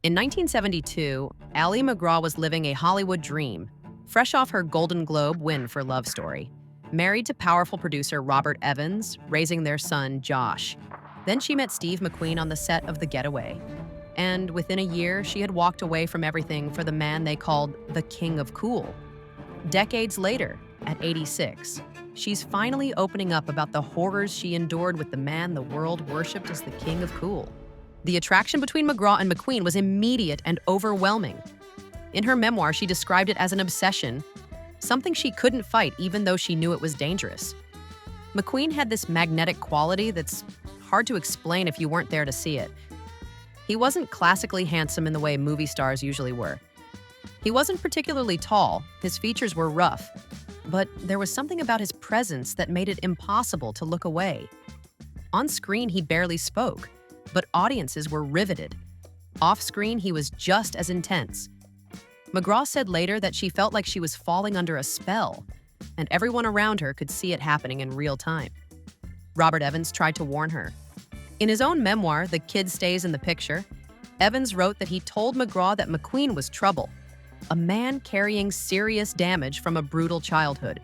In 1972, Ally McGraw was living a Hollywood dream, fresh off her Golden Globe win for Love Story. Married to powerful producer Robert Evans, raising their son, Josh. Then she met Steve McQueen on the set of The Getaway. And within a year, she had walked away from everything for the man they called the King of Cool. Decades later, at 86, she's finally opening up about the horrors she endured with the man the world worshipped as the King of Cool. The attraction between McGraw and McQueen was immediate and overwhelming. In her memoir, she described it as an obsession, something she couldn't fight even though she knew it was dangerous. McQueen had this magnetic quality that's hard to explain if you weren't there to see it. He wasn't classically handsome in the way movie stars usually were. He wasn't particularly tall, his features were rough, but there was something about his presence that made it impossible to look away. On screen, he barely spoke, but audiences were riveted. Off-screen, he was just as intense. McGraw said later that she felt like she was falling under a spell, and everyone around her could see it happening in real time. Robert Evans tried to warn her. In his own memoir, The Kid Stays in the Picture, Evans wrote that he told McGraw that McQueen was trouble, a man carrying serious damage from a brutal childhood.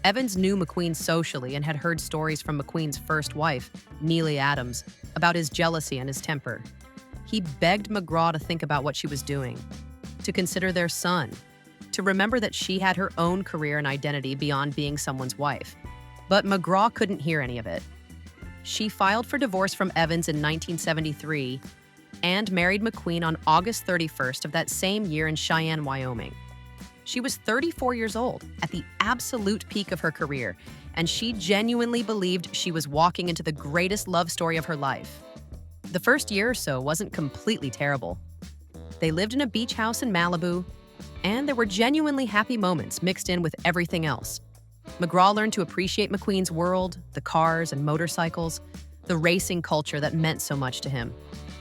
Evans knew McQueen socially and had heard stories from McQueen's first wife, Neely Adams, about his jealousy and his temper. He begged McGraw to think about what she was doing, to consider their son, to remember that she had her own career and identity beyond being someone's wife. But McGraw couldn't hear any of it. She filed for divorce from Evans in 1973 and married McQueen on August 31st of that same year in Cheyenne, Wyoming. She was 34 years old, at the absolute peak of her career, and she genuinely believed she was walking into the greatest love story of her life. The first year or so wasn't completely terrible. They lived in a beach house in Malibu, and there were genuinely happy moments mixed in with everything else. McGraw learned to appreciate McQueen's world, the cars and motorcycles, the racing culture that meant so much to him.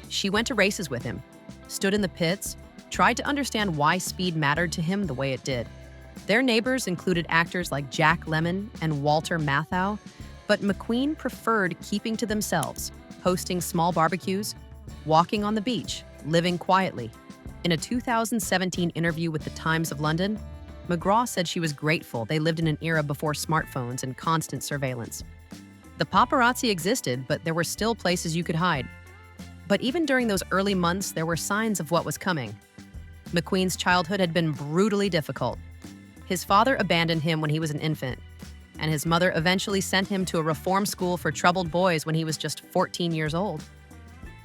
She went to races with him, stood in the pits, tried to understand why speed mattered to him the way it did. Their neighbors included actors like Jack Lemmon and Walter Matthau, but McQueen preferred keeping to themselves, hosting small barbecues, walking on the beach, living quietly. In a 2017 interview with the Times of London, McGraw said she was grateful they lived in an era before smartphones and constant surveillance. The paparazzi existed, but there were still places you could hide. But even during those early months, there were signs of what was coming. McQueen's childhood had been brutally difficult. His father abandoned him when he was an infant, and his mother eventually sent him to a reform school for troubled boys when he was just 14 years old.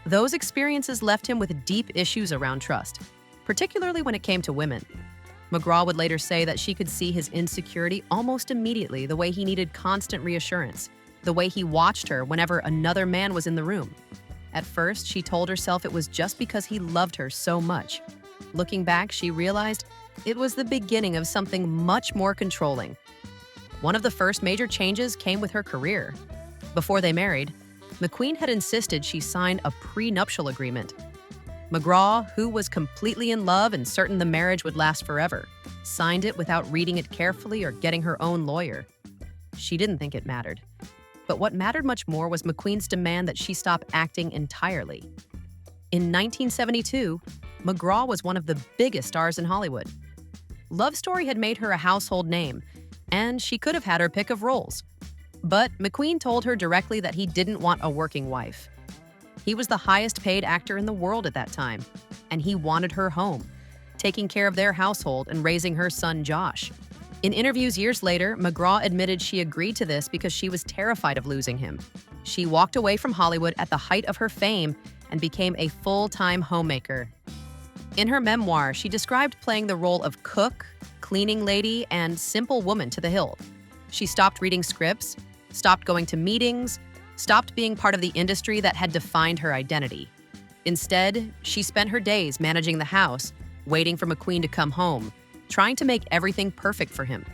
Those experiences left him with deep issues around trust, particularly when it came to women. McGraw would later say that she could see his insecurity almost immediately, the way he needed constant reassurance, the way he watched her whenever another man was in the room. At first, she told herself it was just because he loved her so much. Looking back, she realized it was the beginning of something much more controlling. One of the first major changes came with her career. Before they married, McQueen had insisted she sign a prenuptial agreement. McGraw, who was completely in love and certain the marriage would last forever, signed it without reading it carefully or getting her own lawyer. She didn't think it mattered. But what mattered much more was McQueen's demand that she stop acting entirely. In 1972, McGraw was one of the biggest stars in Hollywood. Love Story had made her a household name, and she could have had her pick of roles. But McQueen told her directly that he didn't want a working wife. He was the highest paid actor in the world at that time, and he wanted her home, taking care of their household and raising her son Josh. In interviews years later, McGraw admitted she agreed to this because she was terrified of losing him. She walked away from Hollywood at the height of her fame and became a full-time homemaker. In her memoir, she described playing the role of cook, cleaning lady, and simple woman to the hilt. She stopped reading scripts, stopped going to meetings, stopped being part of the industry that had defined her identity. Instead, she spent her days managing the house, waiting for McQueen to come home, trying to make everything perfect for him.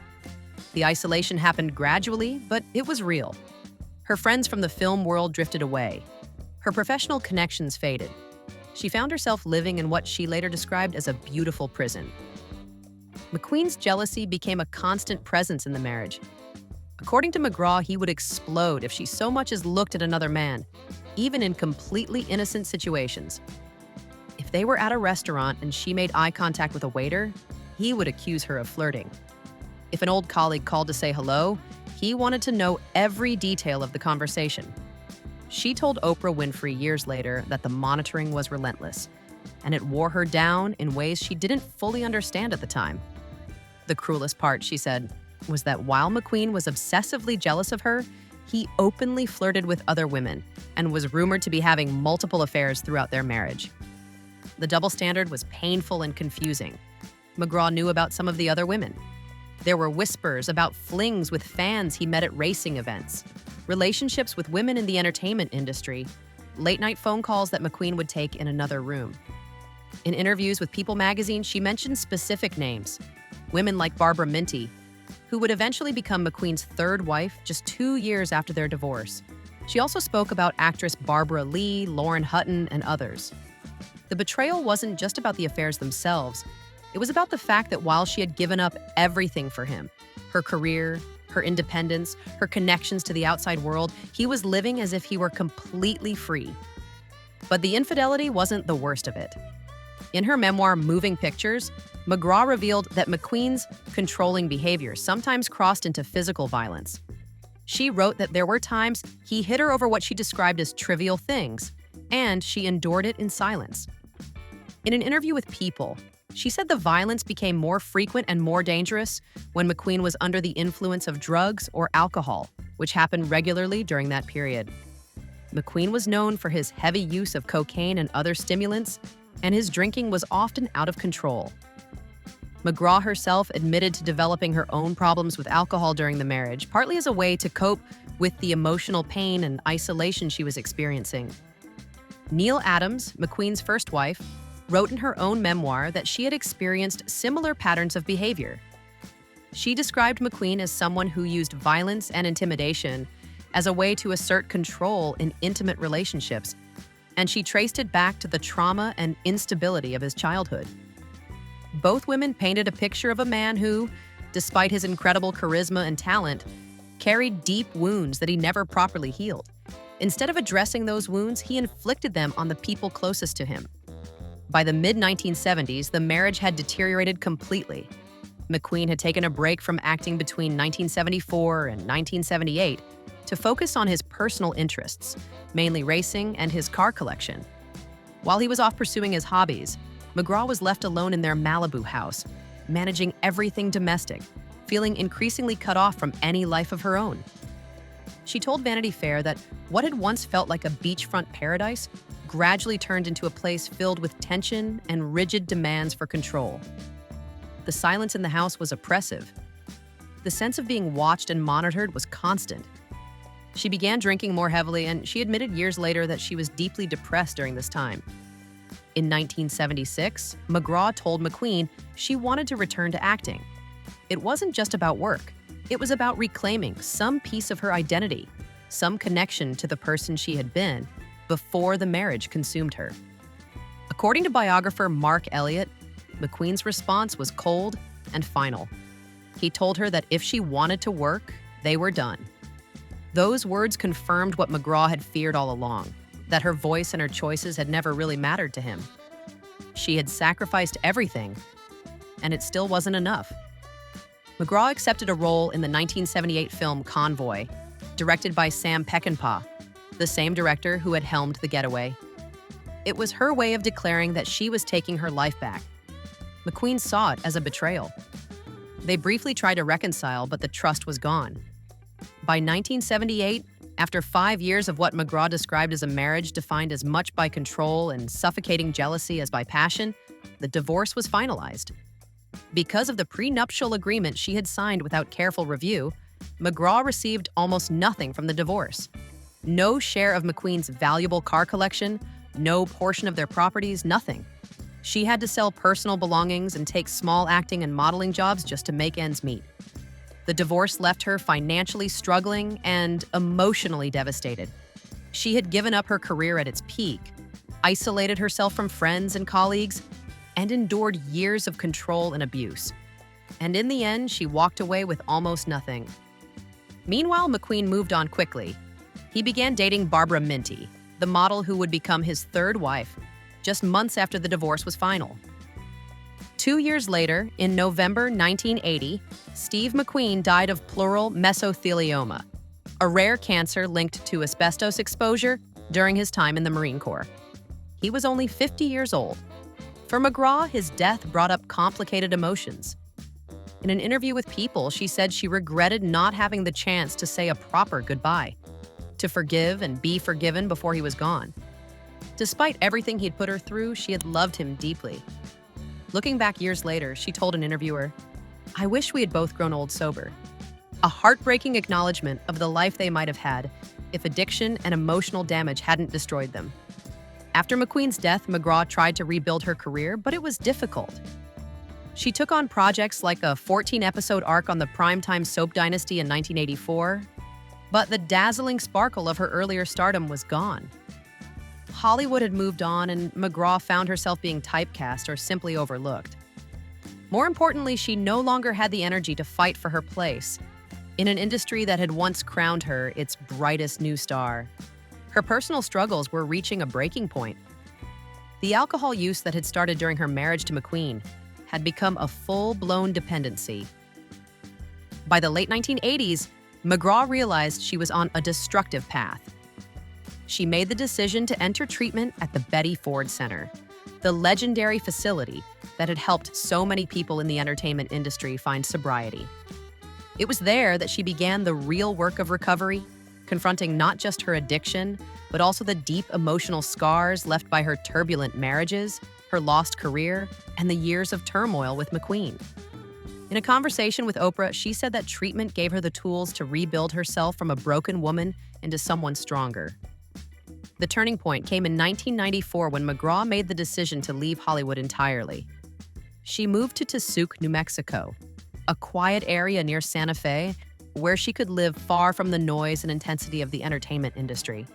The isolation happened gradually, but it was real. Her friends from the film world drifted away. Her professional connections faded. She found herself living in what she later described as a beautiful prison. McQueen's jealousy became a constant presence in the marriage. According to McGraw, he would explode if she so much as looked at another man, even in completely innocent situations. If they were at a restaurant and she made eye contact with a waiter, he would accuse her of flirting. If an old colleague called to say hello, he wanted to know every detail of the conversation. She told Oprah Winfrey years later that the monitoring was relentless, and it wore her down in ways she didn't fully understand at the time. The cruelest part, she said, was that while McQueen was obsessively jealous of her, he openly flirted with other women and was rumored to be having multiple affairs throughout their marriage. The double standard was painful and confusing. MacGraw knew about some of the other women. There were whispers about flings with fans he met at racing events, relationships with women in the entertainment industry, late-night phone calls that McQueen would take in another room. In interviews with People magazine, she mentioned specific names, women like Barbara Minty, who would eventually become McQueen's third wife just 2 years after their divorce. She also spoke about actress Barbara Lee, Lauren Hutton, and others. The betrayal wasn't just about the affairs themselves. It was about the fact that while she had given up everything for him, her career, her independence, her connections to the outside world, he was living as if he were completely free. But the infidelity wasn't the worst of it. In her memoir, Moving Pictures, MacGraw revealed that McQueen's controlling behavior sometimes crossed into physical violence. She wrote that there were times he hit her over what she described as trivial things, and she endured it in silence. In an interview with People, she said the violence became more frequent and more dangerous when McQueen was under the influence of drugs or alcohol, which happened regularly during that period. McQueen was known for his heavy use of cocaine and other stimulants, and his drinking was often out of control. MacGraw herself admitted to developing her own problems with alcohol during the marriage, partly as a way to cope with the emotional pain and isolation she was experiencing. Neil Adams, McQueen's first wife, wrote in her own memoir that she had experienced similar patterns of behavior. She described McQueen as someone who used violence and intimidation as a way to assert control in intimate relationships, and she traced it back to the trauma and instability of his childhood. Both women painted a picture of a man who, despite his incredible charisma and talent, carried deep wounds that he never properly healed. Instead of addressing those wounds, he inflicted them on the people closest to him. By the mid-1970s, the marriage had deteriorated completely. McQueen had taken a break from acting between 1974 and 1978 to focus on his personal interests, mainly racing and his car collection. While he was off pursuing his hobbies, MacGraw was left alone in their Malibu house, managing everything domestic, feeling increasingly cut off from any life of her own. She told Vanity Fair that what had once felt like a beachfront paradise gradually turned into a place filled with tension and rigid demands for control. The silence in the house was oppressive. The sense of being watched and monitored was constant. She began drinking more heavily, and she admitted years later that she was deeply depressed during this time. In 1976, MacGraw told McQueen she wanted to return to acting. It wasn't just about work. It was about reclaiming some piece of her identity, some connection to the person she had been before the marriage consumed her. According to biographer Mark Elliott, McQueen's response was cold and final. He told her that if she wanted to work, they were done. Those words confirmed what MacGraw had feared all along, that her voice and her choices had never really mattered to him. She had sacrificed everything, and it still wasn't enough. MacGraw accepted a role in the 1978 film Convoy, directed by Sam Peckinpah, the same director who had helmed The Getaway. It was her way of declaring that she was taking her life back. McQueen saw it as a betrayal. They briefly tried to reconcile, but the trust was gone. By 1978, after 5 years of what MacGraw described as a marriage defined as much by control and suffocating jealousy as by passion, the divorce was finalized. Because of the prenuptial agreement she had signed without careful review, MacGraw received almost nothing from the divorce. No share of McQueen's valuable car collection, no portion of their properties, nothing. She had to sell personal belongings and take small acting and modeling jobs just to make ends meet. The divorce left her financially struggling and emotionally devastated. She had given up her career at its peak, isolated herself from friends and colleagues, and endured years of control and abuse. And in the end, she walked away with almost nothing. Meanwhile, McQueen moved on quickly. He began dating Barbara Minty, the model who would become his third wife. just months after the divorce was final. 2 years later, in November 1980, Steve McQueen died of pleural mesothelioma, a rare cancer linked to asbestos exposure during his time in the Marine Corps. He was only 50 years old. For MacGraw, his death brought up complicated emotions. In an interview with People, she said she regretted not having the chance to say a proper goodbye, to forgive and be forgiven before he was gone. Despite everything he'd put her through, she had loved him deeply. Looking back years later, she told an interviewer, "I wish we had both grown old sober." A heartbreaking acknowledgement of the life they might have had if addiction and emotional damage hadn't destroyed them. After McQueen's death, MacGraw tried to rebuild her career, but it was difficult. She took on projects like a 14-episode arc on the primetime soap dynasty in 1984, but the dazzling sparkle of her earlier stardom was gone. Hollywood had moved on, and MacGraw found herself being typecast or simply overlooked. More importantly, she no longer had the energy to fight for her place in an industry that had once crowned her its brightest new star. Her personal struggles were reaching a breaking point. The alcohol use that had started during her marriage to McQueen had become a full-blown dependency. By the late 1980s, MacGraw realized she was on a destructive path. She made the decision to enter treatment at the Betty Ford Center, the legendary facility that had helped so many people in the entertainment industry find sobriety. It was there that she began the real work of recovery, confronting not just her addiction, but also the deep emotional scars left by her turbulent marriages, her lost career, and the years of turmoil with McQueen. In a conversation with Oprah, she said that treatment gave her the tools to rebuild herself from a broken woman into someone stronger. The turning point came in 1994 when MacGraw made the decision to leave Hollywood entirely. She moved to Tusauk, New Mexico, a quiet area near Santa Fe, where she could live far from the noise and intensity of the entertainment industry.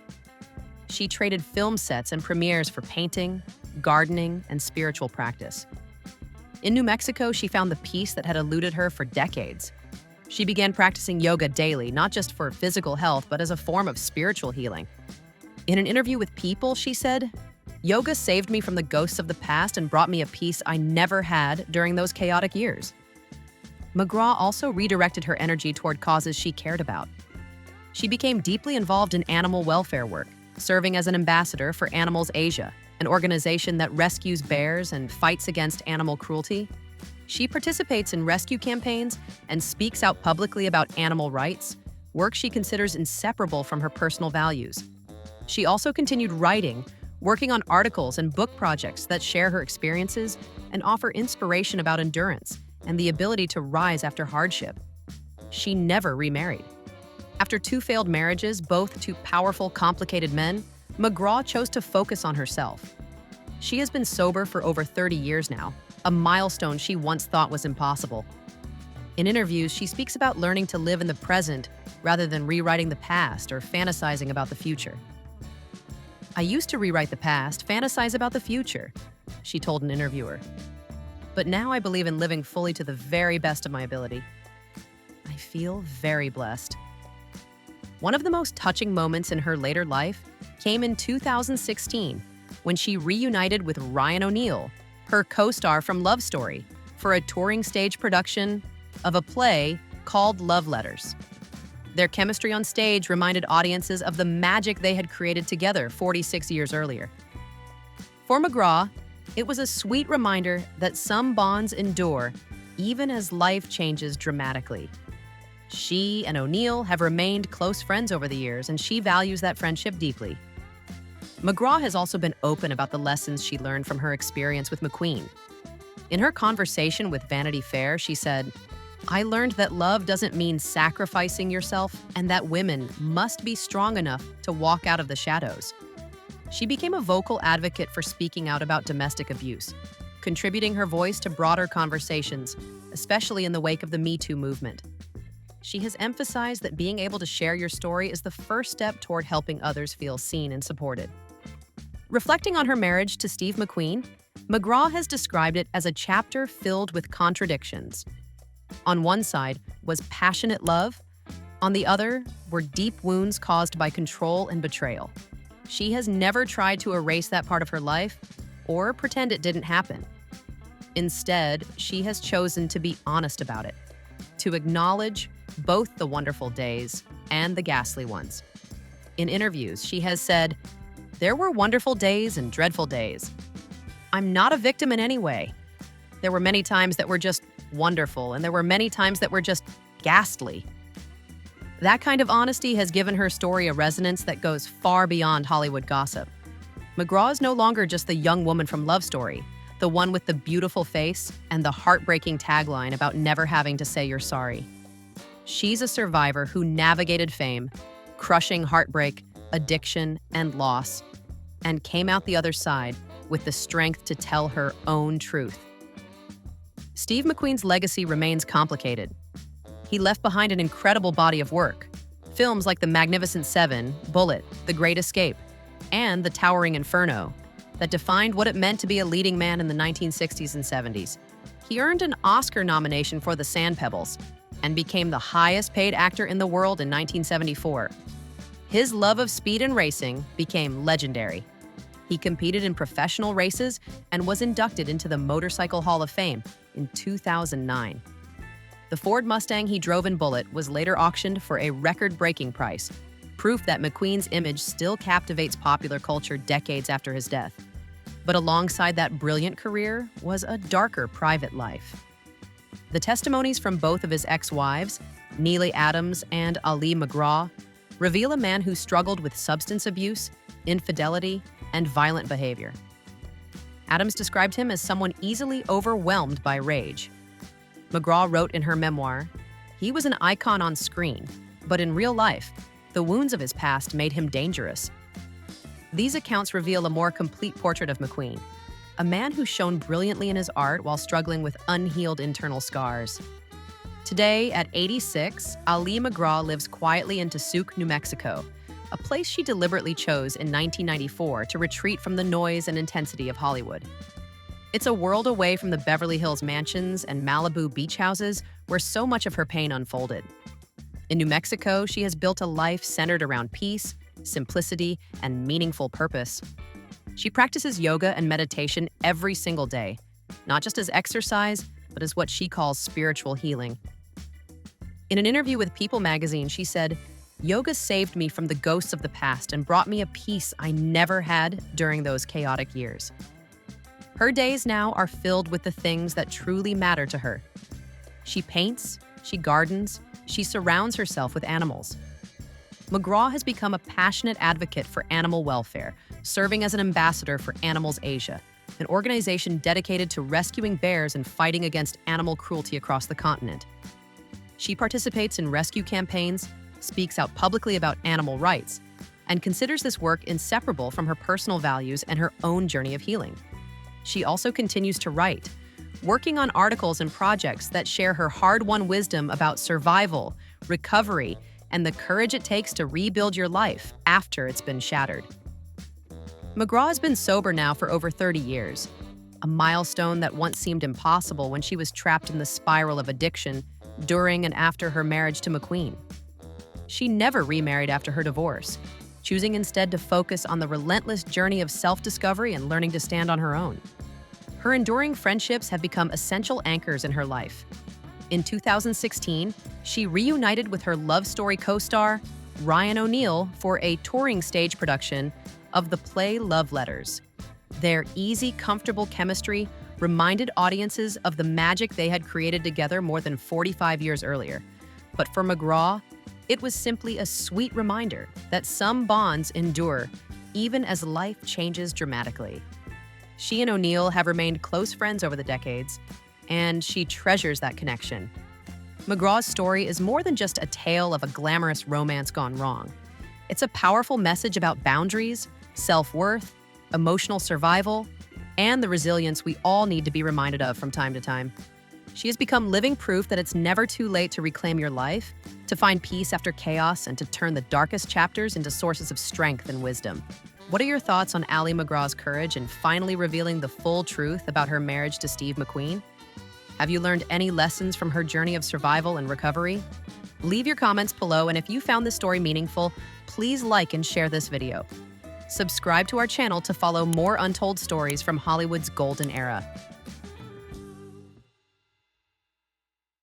She traded film sets and premieres for painting, gardening, and spiritual practice. In New Mexico, she found the peace that had eluded her for decades. She began practicing yoga daily, not just for physical health, but as a form of spiritual healing. In an interview with People, she said, "Yoga saved me from the ghosts of the past and brought me a peace I never had during those chaotic years." MacGraw also redirected her energy toward causes she cared about. She became deeply involved in animal welfare work, serving as an ambassador for Animals Asia, an organization that rescues bears and fights against animal cruelty. She participates in rescue campaigns and speaks out publicly about animal rights, work she considers inseparable from her personal values. She also continued writing, working on articles and book projects that share her experiences and offer inspiration about endurance and the ability to rise after hardship. She never remarried. After 2 failed marriages, both to powerful, complicated men, MacGraw chose to focus on herself. She has been sober for over 30 years now, a milestone she once thought was impossible. In interviews, she speaks about learning to live in the present rather than rewriting the past or fantasizing about the future. "I used to rewrite the past, fantasize about the future," she told an interviewer. "But now I believe in living fully to the very best of my ability. I feel very blessed." One of the most touching moments in her later life came in 2016 when she reunited with Ryan O'Neal, her co-star from Love Story, for a touring stage production of a play called Love Letters. Their chemistry on stage reminded audiences of the magic they had created together 46 years earlier. For MacGraw, it was a sweet reminder that some bonds endure even as life changes dramatically. She and O'Neal have remained close friends over the years, and she values that friendship deeply. MacGraw has also been open about the lessons she learned from her experience with McQueen. In her conversation with Vanity Fair, she said, "I learned that love doesn't mean sacrificing yourself and that women must be strong enough to walk out of the shadows." She became a vocal advocate for speaking out about domestic abuse, contributing her voice to broader conversations, especially in the wake of the Me Too movement. She has emphasized that being able to share your story is the first step toward helping others feel seen and supported. Reflecting on her marriage to Steve McQueen, MacGraw has described it as a chapter filled with contradictions. On one side was passionate love, on the other were deep wounds caused by control and betrayal. She has never tried to erase that part of her life or pretend it didn't happen. Instead, she has chosen to be honest about it, to acknowledge both the wonderful days and the ghastly ones. In interviews, she has said, "There were wonderful days and dreadful days. I'm not a victim in any way. There were many times that were just wonderful, and there were many times that were just ghastly." That kind of honesty has given her story a resonance that goes far beyond Hollywood gossip. MacGraw is no longer just the young woman from Love Story, the one with the beautiful face and the heartbreaking tagline about never having to say you're sorry. She's a survivor who navigated fame, crushing heartbreak, addiction, and loss, and came out the other side with the strength to tell her own truth. Steve McQueen's legacy remains complicated. He left behind an incredible body of work. Films like The Magnificent Seven, Bullet, The Great Escape, and The Towering Inferno that defined what it meant to be a leading man in the 1960s and 70s. He earned an Oscar nomination for The Sand Pebbles and became the highest-paid actor in the world in 1974. His love of speed and racing became legendary. He competed in professional races and was inducted into the Motorcycle Hall of Fame in 2009. The Ford Mustang he drove in Bullet was later auctioned for a record-breaking price, proof that McQueen's image still captivates popular culture decades after his death. But alongside that brilliant career was a darker private life. The testimonies from both of his ex-wives, Neely Adams and Ali MacGraw, reveal a man who struggled with substance abuse, infidelity, and violent behavior. Adams described him as someone easily overwhelmed by rage. MacGraw wrote in her memoir, "He was an icon on screen, but in real life, the wounds of his past made him dangerous." These accounts reveal a more complete portrait of McQueen, a man who shone brilliantly in his art while struggling with unhealed internal scars. Today, at 86, Ali MacGraw lives quietly in Tusauk, New Mexico, a place she deliberately chose in 1994 to retreat from the noise and intensity of Hollywood. It's a world away from the Beverly Hills mansions and Malibu beach houses where so much of her pain unfolded. In New Mexico, she has built a life centered around peace, simplicity, and meaningful purpose. She practices yoga and meditation every single day, not just as exercise, but as what she calls spiritual healing. In an interview with People magazine, she said, "Yoga saved me from the ghosts of the past and brought me a peace I never had during those chaotic years." Her days now are filled with the things that truly matter to her. She paints, she gardens, she surrounds herself with animals. MacGraw has become a passionate advocate for animal welfare, serving as an ambassador for Animals Asia, an organization dedicated to rescuing bears and fighting against animal cruelty across the continent. She participates in rescue campaigns, speaks out publicly about animal rights, and considers this work inseparable from her personal values and her own journey of healing. She also continues to write, working on articles and projects that share her hard-won wisdom about survival, recovery, and the courage it takes to rebuild your life after it's been shattered. MacGraw has been sober now for over 30 years, a milestone that once seemed impossible when she was trapped in the spiral of addiction during and after her marriage to McQueen. She never remarried after her divorce, choosing instead to focus on the relentless journey of self-discovery and learning to stand on her own. Her enduring friendships have become essential anchors in her life. In 2016, she reunited with her Love Story co-star, Ryan O'Neal, for a touring stage production of the play Love Letters. Their easy, comfortable chemistry reminded audiences of the magic they had created together more than 45 years earlier. But for MacGraw, it was simply a sweet reminder that some bonds endure even as life changes dramatically. She and O'Neal have remained close friends over the decades, and she treasures that connection. MacGraw's story is more than just a tale of a glamorous romance gone wrong. It's a powerful message about boundaries, self-worth, emotional survival, and the resilience we all need to be reminded of from time to time. She has become living proof that it's never too late to reclaim your life, to find peace after chaos, and to turn the darkest chapters into sources of strength and wisdom. What are your thoughts on Ali MacGraw's courage in finally revealing the full truth about her marriage to Steve McQueen? Have you learned any lessons from her journey of survival and recovery? Leave your comments below, and if you found this story meaningful, please like and share this video. Subscribe to our channel to follow more untold stories from Hollywood's golden era.